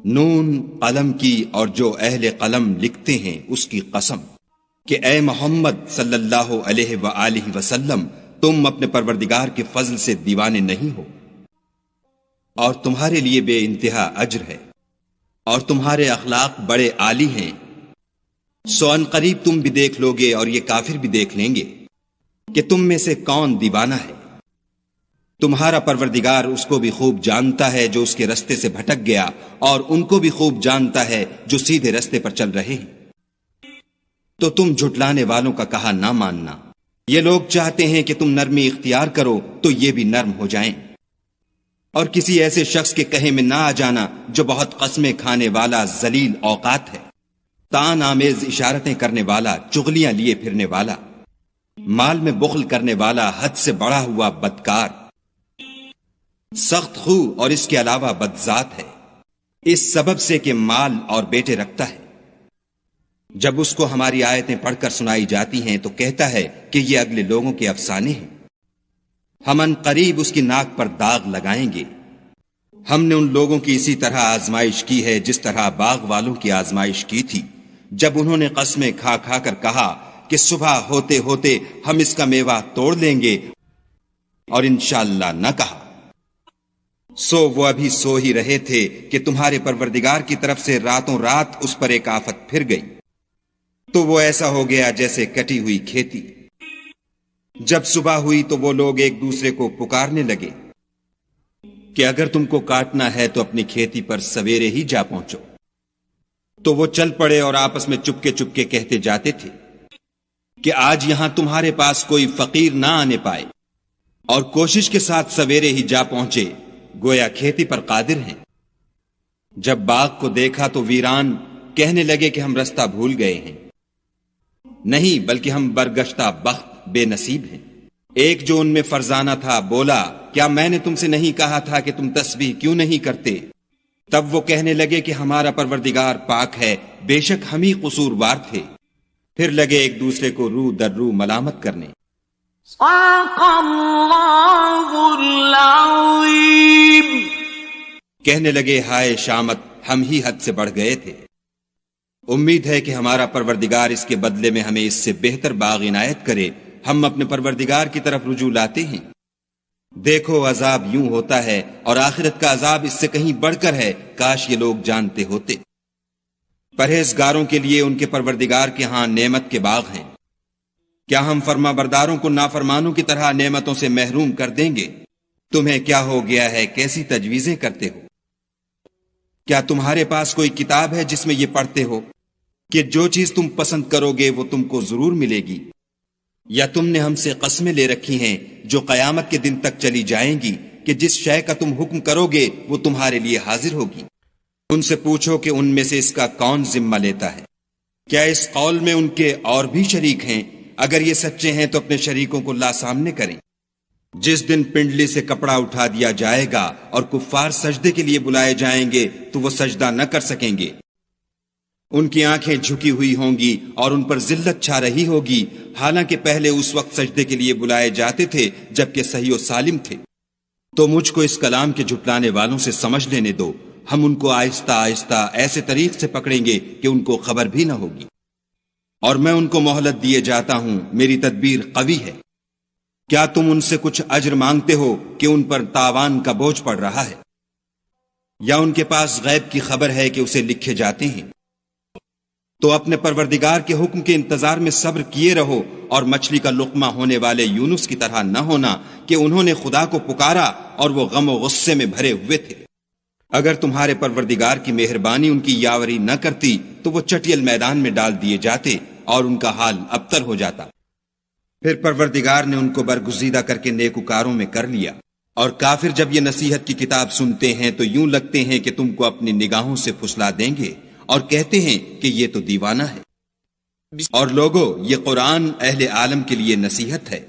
نون قلم کی اور جو اہل قلم لکھتے ہیں اس کی قسم کہ اے محمد صلی اللہ علیہ وآلہ وسلم تم اپنے پروردگار کے فضل سے دیوانے نہیں ہو، اور تمہارے لیے بے انتہا اجر ہے، اور تمہارے اخلاق بڑے عالی ہیں۔ سو ان قریب تم بھی دیکھ لوگے اور یہ کافر بھی دیکھ لیں گے کہ تم میں سے کون دیوانہ ہے۔ تمہارا پروردگار اس کو بھی خوب جانتا ہے جو اس کے رستے سے بھٹک گیا، اور ان کو بھی خوب جانتا ہے جو سیدھے رستے پر چل رہے ہیں۔ تو تم جھٹلانے والوں کا کہا نہ ماننا۔ یہ لوگ چاہتے ہیں کہ تم نرمی اختیار کرو تو یہ بھی نرم ہو جائیں، اور کسی ایسے شخص کے کہے میں نہ آ جانا جو بہت قسمیں کھانے والا ذلیل اوقات ہے، تان آمیز اشارتیں کرنے والا، چغلیاں لیے پھرنے والا، مال میں بخل کرنے والا، حد سے بڑھا ہوا بدکار، سخت خو اور اس کے علاوہ بدذات ہے، اس سبب سے کہ مال اور بیٹے رکھتا ہے۔ جب اس کو ہماری آیتیں پڑھ کر سنائی جاتی ہیں تو کہتا ہے کہ یہ اگلے لوگوں کے افسانے ہیں، ہم ان قریب اس کی ناک پر داغ لگائیں گے۔ ہم نے ان لوگوں کی اسی طرح آزمائش کی ہے جس طرح باغ والوں کی آزمائش کی تھی، جب انہوں نے قسمیں کھا کھا کر کہا کہ صبح ہوتے ہوتے ہم اس کا میوہ توڑ لیں گے، اور انشاءاللہ نہ کہا۔ سو وہ ابھی سو ہی رہے تھے کہ تمہارے پروردگار کی طرف سے راتوں رات اس پر ایک آفت پھر گئی، تو وہ ایسا ہو گیا جیسے کٹی ہوئی کھیتی۔ جب صبح ہوئی تو وہ لوگ ایک دوسرے کو پکارنے لگے کہ اگر تم کو کاٹنا ہے تو اپنی کھیتی پر سویرے ہی جا پہنچو۔ تو وہ چل پڑے اور آپس میں چپکے چپکے کہتے جاتے تھے کہ آج یہاں تمہارے پاس کوئی فقیر نہ آنے پائے، اور کوشش کے ساتھ سویرے ہی جا پہنچے، گویا کھیتی پر قادر ہیں۔ جب باغ کو دیکھا تو ویران کہنے لگے کہ ہم رستہ بھول گئے ہیں، نہیں بلکہ ہم برگشتہ بخت بے نصیب ہیں۔ ایک جو ان میں فرزانہ تھا بولا، کیا میں نے تم سے نہیں کہا تھا کہ تم تسبیح کیوں نہیں کرتے؟ تب وہ کہنے لگے کہ ہمارا پروردگار پاک ہے، بے شک ہم ہی قصوروار تھے۔ پھر لگے ایک دوسرے کو رو در رو ملامت کرنے۔ صدق اللہ العظیم۔ کہنے لگے ہائے شامت، ہم ہی حد سے بڑھ گئے تھے۔ امید ہے کہ ہمارا پروردگار اس کے بدلے میں ہمیں اس سے بہتر باغ عنایت کرے۔ ہم اپنے پروردگار کی طرف رجوع لاتے ہیں۔ دیکھو عذاب یوں ہوتا ہے، اور آخرت کا عذاب اس سے کہیں بڑھ کر ہے، کاش یہ لوگ جانتے ہوتے۔ پرہیزگاروں کے لیے ان کے پروردگار کے ہاں نعمت کے باغ ہیں۔ کیا ہم فرما برداروں کو نافرمانوں کی طرح نعمتوں سے محروم کر دیں گے؟ تمہیں کیا ہو گیا ہے، کیسی تجویزیں کرتے ہو؟ کیا تمہارے پاس کوئی کتاب ہے جس میں یہ پڑھتے ہو کہ جو چیز تم پسند کرو گے وہ تم کو ضرور ملے گی؟ یا تم نے ہم سے قسمیں لے رکھی ہیں جو قیامت کے دن تک چلی جائیں گی کہ جس شے کا تم حکم کرو گے وہ تمہارے لیے حاضر ہوگی؟ ان سے پوچھو کہ ان میں سے اس کا کون ذمہ لیتا ہے؟ کیا اس قول میں ان کے اور بھی شریک ہیں؟ اگر یہ سچے ہیں تو اپنے شریکوں کو لا سامنے کریں۔ جس دن پنڈلی سے کپڑا اٹھا دیا جائے گا اور کفار سجدے کے لیے بلائے جائیں گے تو وہ سجدہ نہ کر سکیں گے۔ ان کی آنکھیں جھکی ہوئی ہوں گی اور ان پر ذلت چھا رہی ہوگی، حالانکہ پہلے اس وقت سجدے کے لیے بلائے جاتے تھے جبکہ صحیح و سالم تھے۔ تو مجھ کو اس کلام کے جھٹلانے والوں سے سمجھ لینے دو، ہم ان کو آہستہ آہستہ ایسے طریق سے پکڑیں گے کہ ان کو خبر بھی نہ ہوگی، اور میں ان کو مہلت دیے جاتا ہوں، میری تدبیر قوی ہے۔ کیا تم ان سے کچھ اجر مانگتے ہو کہ ان پر تاوان کا بوجھ پڑ رہا ہے؟ یا ان کے پاس غیب کی خبر ہے کہ اسے لکھے جاتے ہیں؟ تو اپنے پروردگار کے حکم کے انتظار میں صبر کیے رہو، اور مچھلی کا لقمہ ہونے والے یونس کی طرح نہ ہونا کہ انہوں نے خدا کو پکارا اور وہ غم و غصے میں بھرے ہوئے تھے۔ اگر تمہارے پروردگار کی مہربانی ان کی یاوری نہ کرتی تو وہ چٹیل میدان میں ڈال دیے جاتے اور ان کا حال ابتر ہو جاتا۔ پھر پروردگار نے ان کو برگزیدہ کر کے نیکوکاروں میں کر لیا، اور کافر جب یہ نصیحت کی کتاب سنتے ہیں تو یوں لگتے ہیں کہ تم کو اپنی نگاہوں سے پھسلا دیں گے، اور کہتے ہیں کہ یہ تو دیوانہ ہے۔ اور لوگو، یہ قرآن اہل عالم کے لیے نصیحت ہے۔